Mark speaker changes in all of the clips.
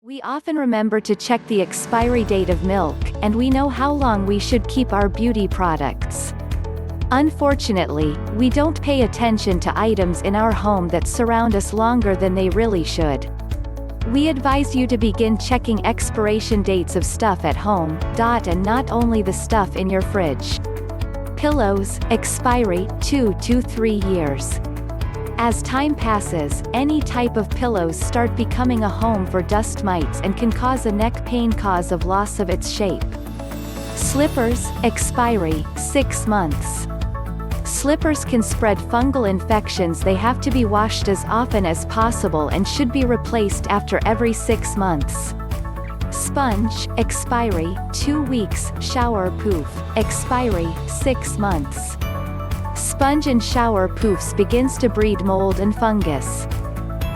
Speaker 1: We often remember to check the expiry date of milk, and we know how long we should keep our beauty products. Unfortunately, we don't pay attention to items in our home that surround us longer than they really should. We advise you to begin checking expiration dates of stuff at home, and not only the stuff in your fridge. Pillows, expiry, 2 to 3 years. As time passes, any type of pillows start becoming a home for dust mites and can cause a neck pain cause of loss of its shape. Slippers, expiry, 6 months. Slippers can spread fungal infections. They have to be washed as often as possible and should be replaced after every 6 months. Sponge, expiry, 2 weeks, shower poof, expiry, 6 months. Sponge and shower poofs begins to breed mold and fungus.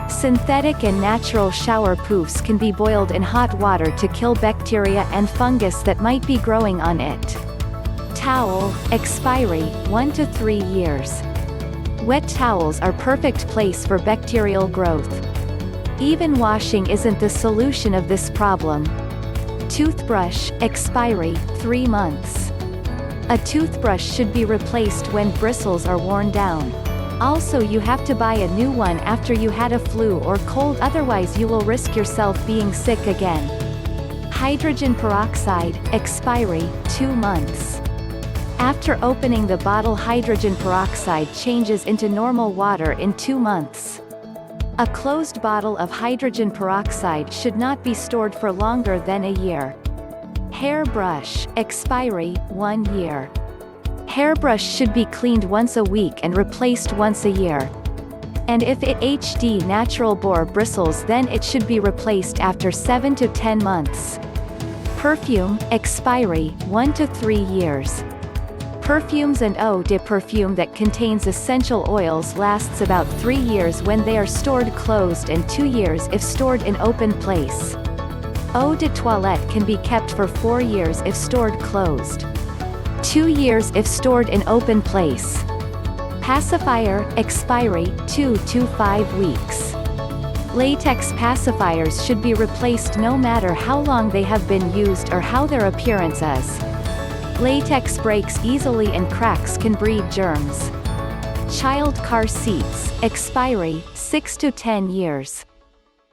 Speaker 1: Synthetic and natural shower poofs can be boiled in hot water to kill bacteria and fungus that might be growing on it. Towel, expiry, 1 to 3 years. Wet towels are perfect place for bacterial growth. Even washing isn't the solution of this problem. Toothbrush, expiry, 3 months. A toothbrush should be replaced when bristles are worn down. Also, you have to buy a new one after you had a flu or cold, otherwise you will risk yourself being sick again. Hydrogen peroxide, expiry, 2 months. After opening the bottle, hydrogen peroxide changes into normal water in 2 months. A closed bottle of hydrogen peroxide should not be stored for longer than a year. Hairbrush, expiry, 1 year. Hairbrush should be cleaned once a week and replaced once a year. And if it HD natural boar bristles, then it should be replaced after 7 to 10 months. Perfume, expiry, 1 to 3 years. Perfumes and eau de perfume that contains essential oils lasts about 3 years when they are stored closed and 2 years if stored in open place. Eau de toilette can be kept for 4 years if stored closed. 2 years if stored in open place. Pacifier, expiry, 2 to 5 weeks. Latex pacifiers should be replaced no matter how long they have been used or how their appearance is. Latex breaks easily and cracks can breed germs. Child car seats, expiry, 6 to 10 years.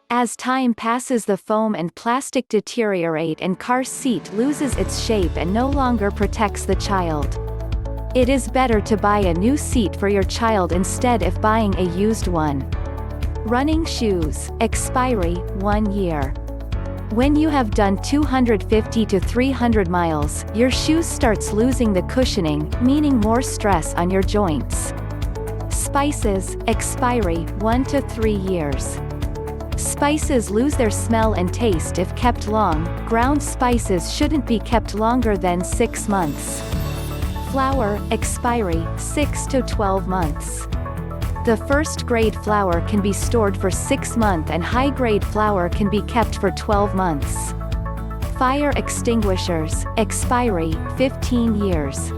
Speaker 1: As time passes, the foam and plastic deteriorate and car seat loses its shape and no longer protects the child. It is better to buy a new seat for your child instead of buying a used one. Running shoes, expiry, 1 year. When you have done 250 to 300 miles, your shoes starts losing the cushioning, meaning more stress on your joints. Spices, expiry, 1 to 3 years. Spices lose their smell and taste if kept long. Ground spices shouldn't be kept longer than 6 months. Flour, expiry, 6 to 12 months. The first grade flour can be stored for 6 months and high grade flour can be kept for 12 months. Fire extinguishers, expiry, 15 years.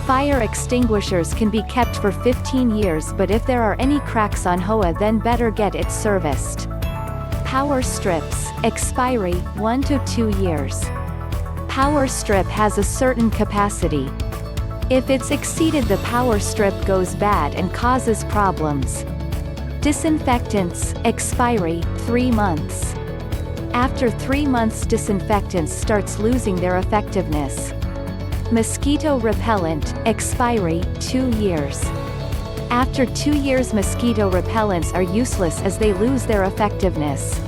Speaker 1: Fire extinguishers can be kept for 15 years, but if there are any cracks on HOA, then better get it serviced. Power strips, expiry, 1 to 2 years. Power strip has a certain capacity. If it's exceeded, the power strip goes bad and causes problems. Disinfectants, expiry, 3 months. After 3 months, disinfectants starts losing their effectiveness. Mosquito repellent, expiry, 2 years. After 2 years, mosquito repellents are useless as they lose their effectiveness.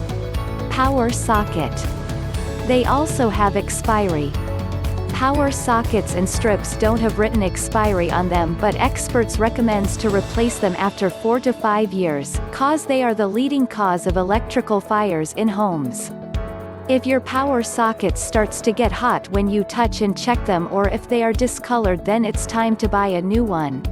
Speaker 1: Power socket. They also have expiry. Power sockets and strips don't have written expiry on them, but experts recommends to replace them after 4 to 5 years, cause they are the leading cause of electrical fires in homes. If your power socket starts to get hot when you touch and check them, or if they are discolored, then it's time to buy a new one.